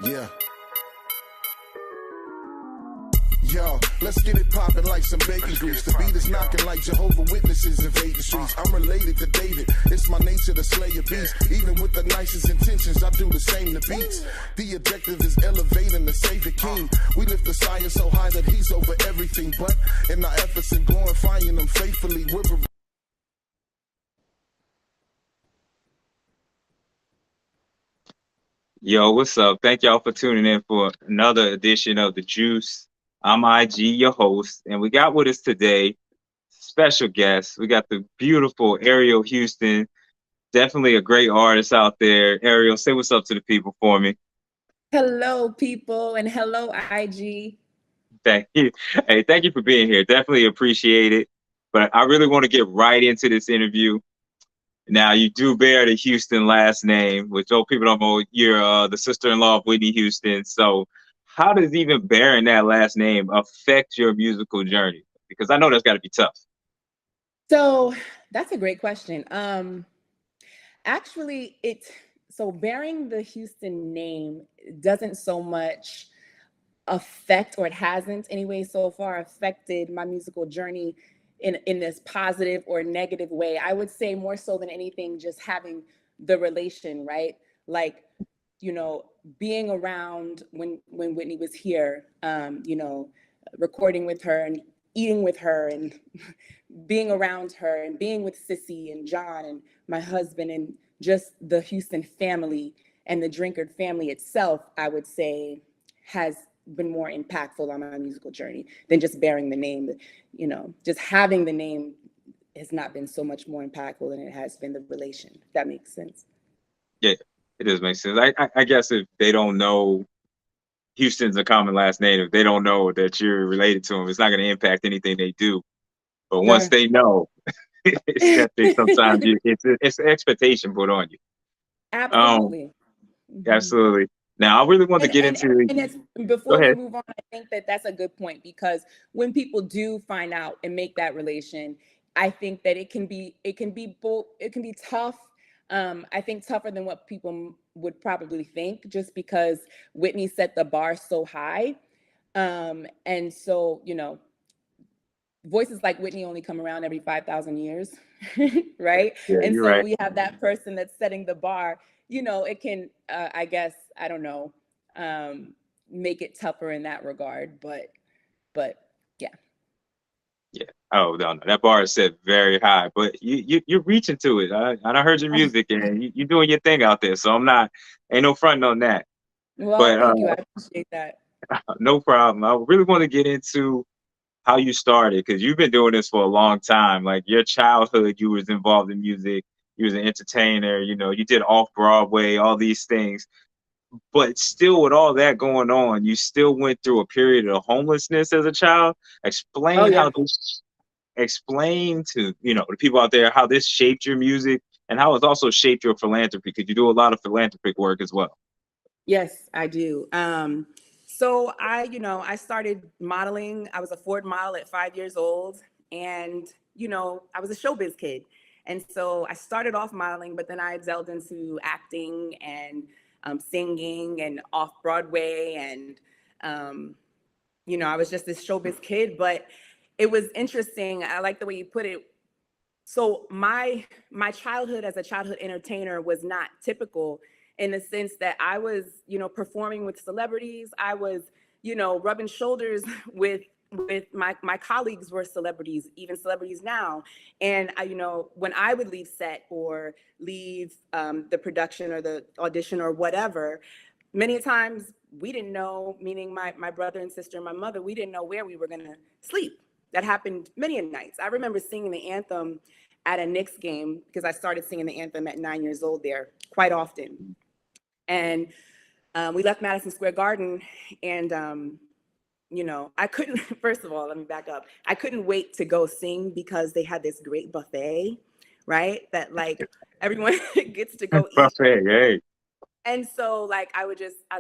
Yeah. Yo, let's get it poppin' like some bacon grease. The beat is knocking like Jehovah Witnesses invade the streets. I'm related to David. It's my nature to slay a beast. Even with the nicest intentions, I do the same to beats. The objective is elevating the Savior King. We lift the Messiah so high that he's over everything. But in our efforts in glorifying him faithfully, we're Yo, what's up? Thank y'all for tuning in for another edition of The Juice. I'm IG, your host, and we got with us today special guest. We got the beautiful Ariel Houston, definitely a great artist out there. Ariel, say what's up to the people for me. Hello, people, and hello, IG. Thank you. Hey, thank you for being here. Definitely appreciate it. But I really want to get right into this interview. Now, you do bear the Houston last name, which old people don't know. You're the sister-in-law of Whitney Houston. So, how does even bearing that last name affect your musical journey? Because I know that's got to be tough. So that's a great question. Actually, bearing the Houston name doesn't so much affect, or it hasn't anyway so far affected my musical journey in this positive or negative way. I would say more so than anything, just having the relation, right? Like, being around when Whitney was here, recording with her and eating with her and being around her and being with Sissy and John and my husband and just the Houston family and the Drinkard family itself, I would say has been more impactful on my musical journey than just bearing the name. Just having the name has not been so much more impactful than it has been the relation, if that makes sense. Yeah, it does make sense. I guess if they don't know Houston's a common last name, if they don't know that you're related to them, it's not going to impact anything they do. But once Sure. they know, it's definitely sometimes it's an expectation put on you. Um, Absolutely. Mhm. absolutely. Now, I really want to And get and into. and it's Go before we ahead. move on, I think that that's a good point, because when people do find out and make that relation, I think that it can be tough. I think tougher than what people would probably think, just because Whitney set the bar so high. And so, voices like Whitney only come around every 5,000 years, right? Yeah, And you're so right. we have that person that's setting the bar. It can, I guess, I don't know, make it tougher in that regard. But yeah. Yeah. Oh no, that bar is set very high, but you're reaching to it. I heard your music and you're doing your thing out there. So ain't no fronting on that. Well, But thank you. I appreciate that. no problem. I really want to get into how you started because you've been doing this for a long time. Like your childhood, you was involved in music. You was an entertainer. You did off Broadway, all these things. But still, with all that going on, you still went through a period of homelessness as a child. Oh, Explain yeah. how this. Explain to the people out there how this shaped your music and how it's also shaped your philanthropy because you do a lot of philanthropic work as well. Yes, I do. So I started modeling. I was a Ford model at 5 years old, and I was a showbiz kid. And so I started off modeling, but then I delved into acting and singing and off Broadway, and I was just this showbiz kid. But it was interesting. I like the way you put it. So my childhood as a childhood entertainer was not typical, in the sense that I was, performing with celebrities. I was, rubbing shoulders with my colleagues were celebrities, even celebrities now. And when I would leave set or leave the production or the audition or whatever, many times we didn't know, meaning my brother and sister and my mother, we didn't know where we were going to sleep. That happened many a nights. I remember singing the anthem at a Knicks game, because I started singing the anthem at 9 years old there quite often. And we left Madison Square Garden, and I couldn't. First of all, let me back up. I couldn't wait to go sing because they had this great buffet, right? That like everyone gets to go eat. Buffet, hey. And so like I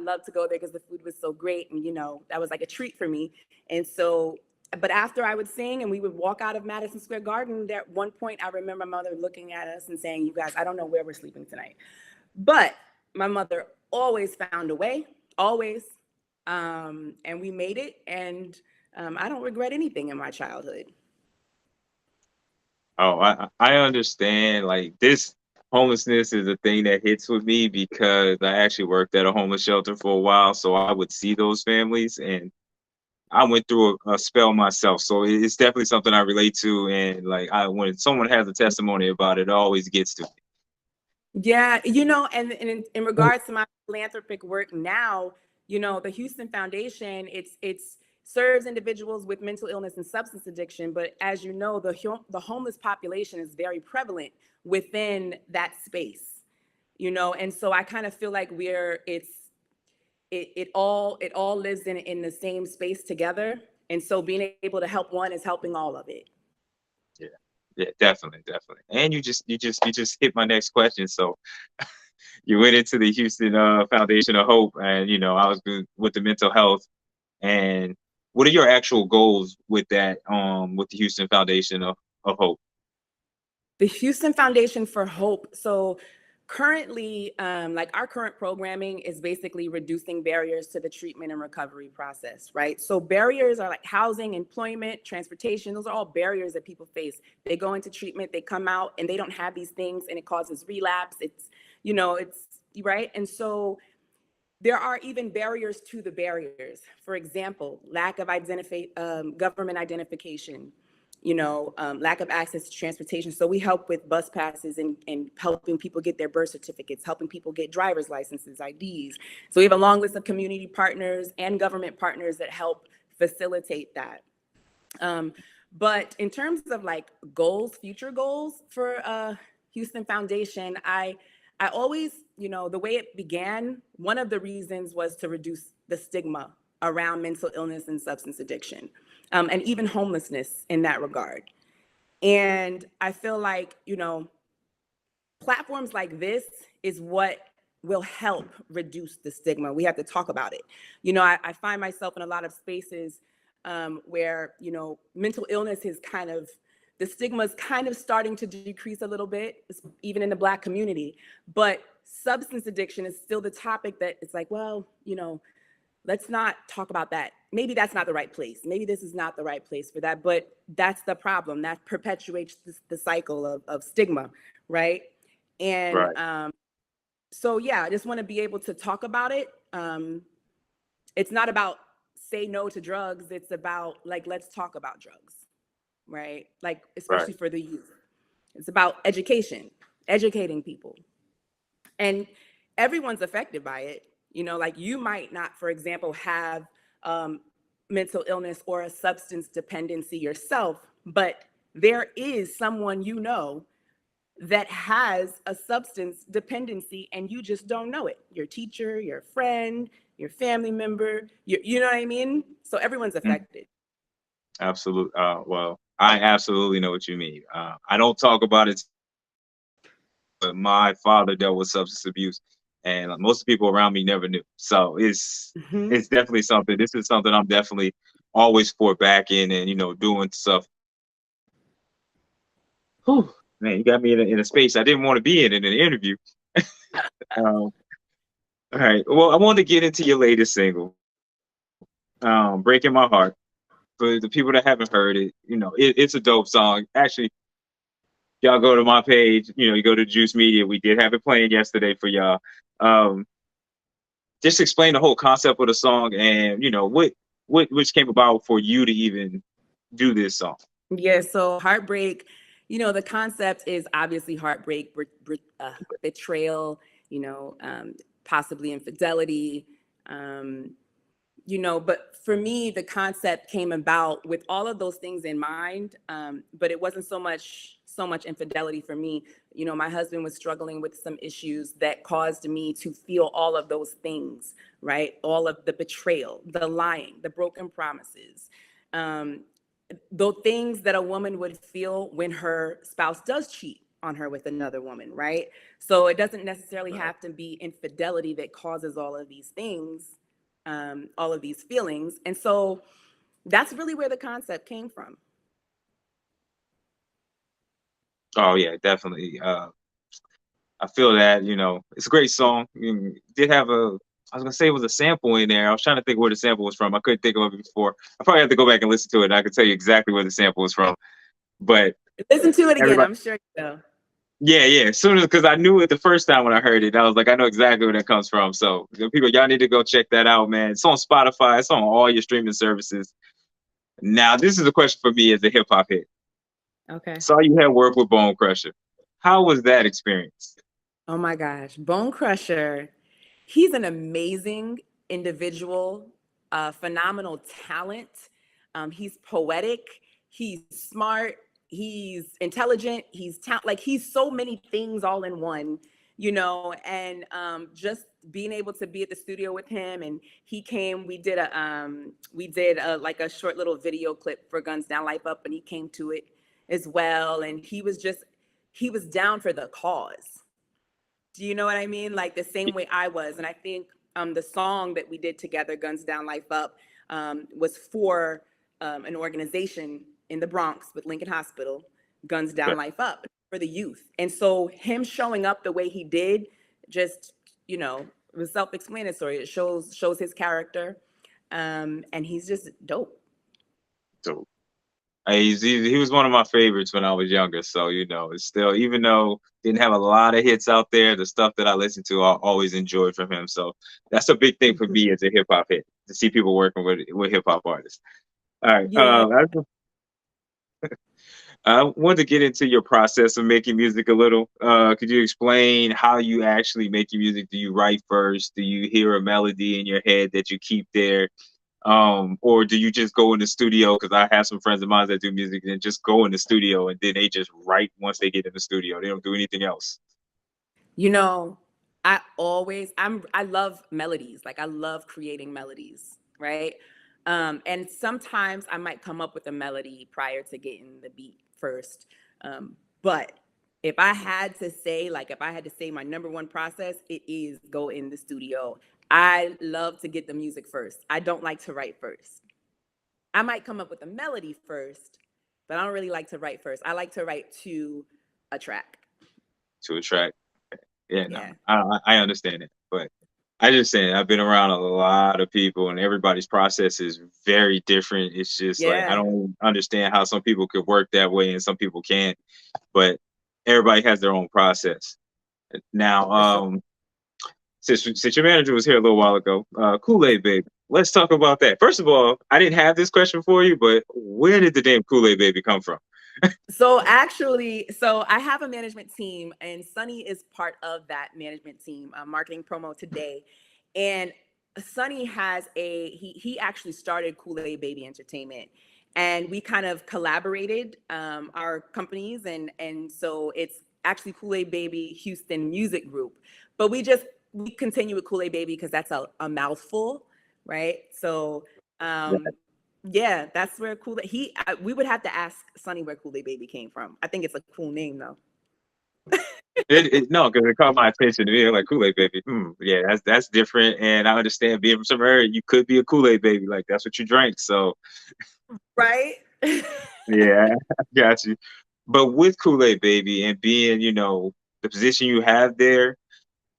love to go there because the food was so great, and that was like a treat for me. And so, but after I would sing and we would walk out of Madison Square Garden, there at one point I remember my mother looking at us and saying, "You guys, I don't know where we're sleeping tonight." But my mother always found a way, always. And we made it, and I don't regret anything in my childhood. Oh, I understand. Like this homelessness is a thing that hits with me because I actually worked at a homeless shelter for a while, so I would see those families, and I went through a spell myself. So it's definitely something I relate to, and like when someone has a testimony about it, it always gets to me. Yeah, and in regards to my philanthropic work now, the Houston Foundation, it's serves individuals with mental illness and substance addiction, but as you know, the homeless population is very prevalent within that space, and so I kind of feel like it all lives in the same space together, and so being able to help one is helping all of it. Yeah, yeah, definitely, definitely. And you just hit my next question. So you went into the Houston Foundation of Hope, and I was good with the mental health. And what are your actual goals with that? With the Houston Foundation of Hope. The Houston Foundation for Hope. So currently, like our current programming is basically reducing barriers to the treatment and recovery process, right? So barriers are like housing, employment, transportation. Those are all barriers that people face. They go into treatment, they come out, and they don't have these things, and it causes relapse. It's right. And so there are even barriers to the barriers. For example, lack of government identification, lack of access to transportation. So we help with bus passes and helping people get their birth certificates, helping people get driver's licenses, IDs. So we have a long list of community partners and government partners that help facilitate that. But in terms of like goals, future goals for Houston Foundation, I always, the way it began, one of the reasons was to reduce the stigma around mental illness and substance addiction, and even homelessness in that regard. And I feel like, platforms like this is what will help reduce the stigma. We have to talk about it. I find myself in a lot of spaces where, mental illness is the stigma is kind of starting to decrease a little bit, even in the Black community. But substance addiction is still the topic that it's like, well, let's not talk about that. Maybe that's not the right place. Maybe this is not the right place for that. But that's the problem. That perpetuates the cycle of stigma, right? And Right. so, yeah, I just want to be able to talk about it. It's not about say no to drugs. It's about like, let's talk about drugs, right? Like, especially Right. for the youth. It's about education, educating people. And everyone's affected by it. Like you might not, for example, have mental illness or a substance dependency yourself, but there is someone that has a substance dependency and you just don't know it. Your teacher, your friend, your family member, you know what I mean? So everyone's Mm, affected. absolute. Well, I absolutely know what you mean. I don't talk about it, but my father dealt with substance abuse, and most people around me never knew. So Mhm. it's definitely something. This is something I'm definitely always for back in, and doing stuff. Whew, man, you got me in a space I didn't want to be in an interview. All right. Well, I wanted to get into your latest single, "Breaking My Heart." For the people that haven't heard it, it's a dope song. Actually, y'all go to my page. You go to Juice Media. We did have it playing yesterday for y'all. Um, just explain the whole concept of the song, and what which came about for you to even do this song. Yeah, so heartbreak, the concept is obviously heartbreak, betrayal, possibly infidelity, um, but for me, the concept came about with all of those things in mind. But it wasn't so much infidelity for me. My husband was struggling with some issues that caused me to feel all of those things, right? All of the betrayal, the lying, the broken promises, um, the things that a woman would feel when her spouse does cheat on her with another woman, right? So it doesn't necessarily Right. have to be infidelity that causes all of these things, all of these feelings. And so that's really where the concept came from. Oh yeah, definitely. I feel that it's a great song. Did have a I was gonna say it was a sample in there. I was trying to think where the sample was from. I couldn't think of it before. I probably have to go back and listen to it. And I can tell you exactly where the sample was from. But Listen to it again. everybody, I'm sure you will. yeah, yeah. As soon as because I knew it the first time when I heard it, I was like, I know exactly where that comes from. So people, y'all need to go check that out, man. It's on Spotify. It's on all your streaming services. Now, this is a question for me as a hip hop head. Okay. Saw you had work with Bone Crusher. How was that experience? Oh my gosh, Bone Crusher. He's an amazing individual, phenomenal talent. He's poetic. He's smart. He's intelligent. Like he's so many things all in one, you know. And just being able to be at the studio with him, and he came. We did a like a short little video clip for Guns Down Life Up, and he came to it as well. And he was down for the cause. Do you know what I mean? Like the same way I was. And I think the song that we did together, Guns Down Life Up, was for an organization in the Bronx with Lincoln Hospital, Guns Down Life Up, for the youth. And so him showing up the way he did, just, you know, it was self-explanatory. It shows his character. And he's just dope. So he was one of my favorites when I was younger. So, you know, it's still, even though didn't have a lot of hits out there, the stuff that I listened to, I always enjoyed from him. So that's a big thing for me as a hip hop head to see people working with hip hop artists. All right. Yeah. I wanted to get into your process of making music a little. Could you explain how you actually make your music? Do you write first? Do you hear a melody in your head that you keep there? Or do you just go in the studio? Because I have some friends of mine that do music and just go in the studio and then they just write once they get in the studio. They don't do anything else. You know, I love melodies. Like I love creating melodies, right? And sometimes I might come up with a melody prior to getting the beat first. But if I had to say my number one process, it is go in the studio. I love to get the music first. I don't like to write first. I might come up with a melody first, but I don't really like to write first. I like to write to a track. To attract. Yeah, no, Yeah. I understand it, but I just saying I've been around a lot of people and everybody's process is very different. It's just like I Yeah. don't understand how some people could work that way and some people can't, but everybody has their own process. Now, For sure. since your manager was here a little while ago, Kool-Aid Baby, let's talk about that. First of all, I didn't have this question for you, but where did the name Kool-Aid Baby come from? So I have a management team, and Sunny is part of that management team, marketing promo today. And Sunny he actually started Kool-Aid Baby Entertainment, and we kind of collaborated our companies, and so it's actually Kool-Aid Baby Houston Music Group. But we continue with Kool-Aid Baby because that's a mouthful, right? So yeah, that's where we would have to ask Sunny where Kool-Aid Baby came from. I think it's a cool name though. No, because it caught my attention to me. Like Kool-Aid Baby, yeah, that's different. And I understand being from some area, you could be a Kool-Aid baby, like that's what you drank. So Right? yeah, I got you. But with Kool-Aid Baby and being, you know, the position you have there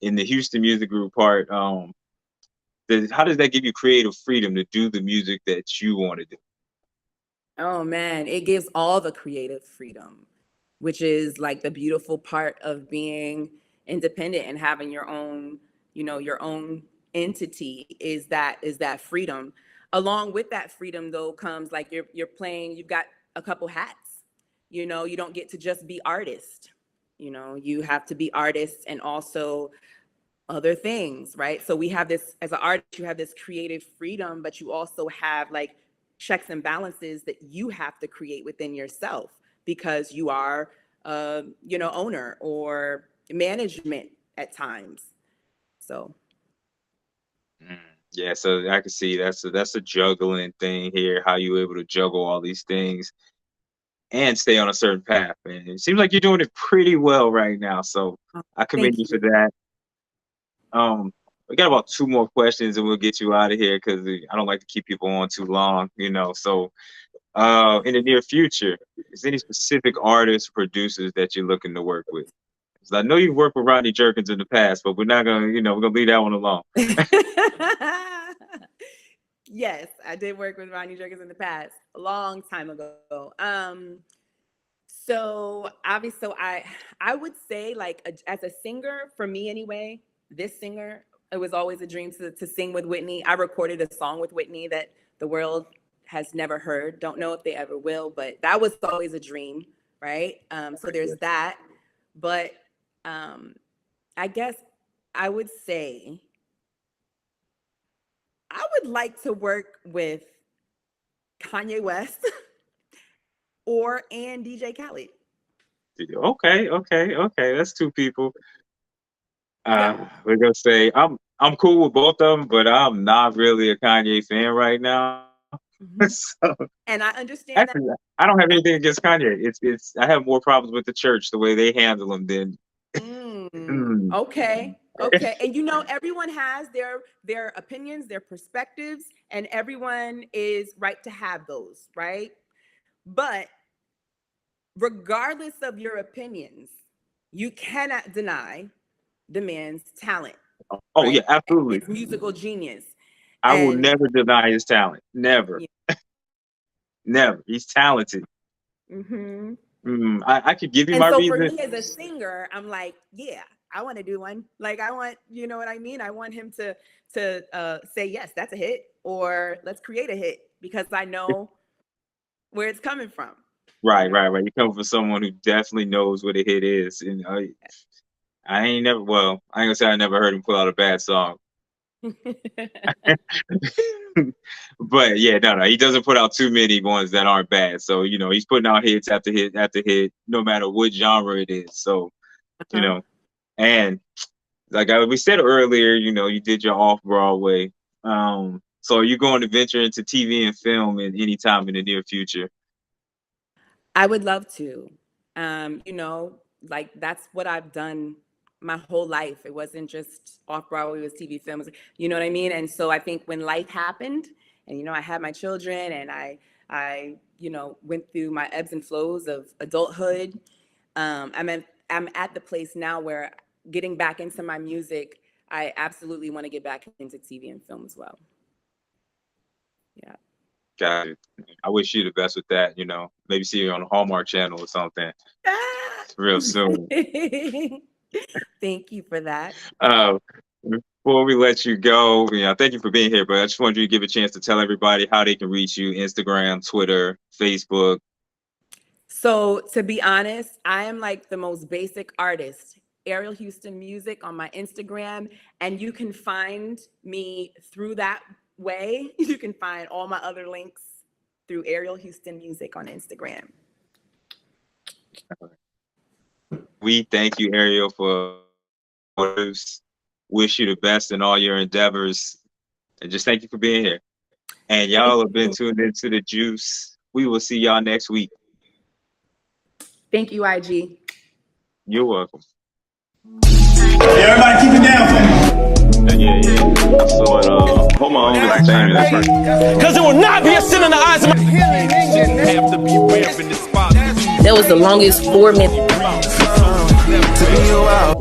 in the Houston Music Group part, how does that give you creative freedom to do the music that you want to do? Oh man, it gives all the creative freedom, which is like the beautiful part of being independent and having your own, your own entity is that freedom. Along with that freedom though comes like you've got a couple hats. You don't get to just be artist. You have to be artist and also other things, right? So we have this, as an artist, you have this creative freedom, but you also have like checks and balances that you have to create within yourself because you are, owner or management at times. So. Mm, yeah, so I can see that's a juggling thing here. How you able to juggle all these things and stay on a certain path, and it seems like you're doing it pretty well right now. So I commend Thank you for you. that. We got about two more questions and we'll get you out of here because I don't like to keep people on too long, you know. So, in the near future, is there any specific artists, producers that you're looking to work with? So I know you worked with Rodney Jerkins in the past, but we're not gonna, we're gonna leave that one alone. Yes, I did work with Rodney Jerkins in the past, a long time ago. So obviously, I would say like as a singer, for me anyway, this singer, it was always a dream to sing with Whitney. I recorded a song with Whitney that the world has never heard. Don't know if they ever will, but that was always a dream, right? So there's that. But I guess I would say I would like to work with Kanye West and DJ Khaled. Okay. That's two people. We're gonna say I'm cool with both of them, but I'm not really a Kanye fan right now. Mm-hmm. So, and I understand actually, that. I don't have anything against Kanye. It's I have more problems with the church, the way they handle him than. Okay. And everyone has their opinions, their perspectives, and everyone is right to have those, right? But regardless of your opinions, you cannot deny the man's talent. Oh, right? Yeah, absolutely. His musical genius. I will never deny his talent. Never. Yeah. Never. He's talented. I could give you my reason. And so for me as a singer, I'm like, yeah, I want to do one. Like I want, you know what I mean? I want him to say, yes, that's a hit, or let's create a hit, because I know where it's coming from. Right. You come from someone who definitely knows what a hit is. And I ain't gonna say I never heard him pull out a bad song. But yeah, no, he doesn't put out too many ones that aren't bad. So, he's putting out hits after hit after hit, no matter what genre it is. So, and like we said earlier, you did your off-Broadway. So are you going to venture into TV and film at any time in the near future? I would love to. Like that's what I've done my whole life. It wasn't just off-Broadway, it was TV, films, you know what I mean? And so I think when life happened and, I had my children and I went through my ebbs and flows of adulthood, I'm at the place now where getting back into my music, I absolutely want to get back into TV and film as well. Yeah. Got it. I wish you the best with that, maybe see you on the Hallmark Channel or something real soon. Thank you for that. Before we let you go, thank you for being here, but I just wanted you to give a chance to tell everybody how they can reach you: Instagram, Twitter, Facebook. So to be honest, I am like the most basic artist. Ariel Houston Music on my Instagram, and you can find me through that way. You can find all my other links through Ariel Houston Music on Instagram. We thank you, Ariel, for wish you the best in all your endeavors, and just thank you for being here. And y'all have been tuned into The Juice. We will see y'all next week. Thank you, IG. You're welcome. Everybody keep it down for me. Yeah. So, hold on, because it will not be a sin in the eyes of my... That was the longest 4 minutes. Took me a while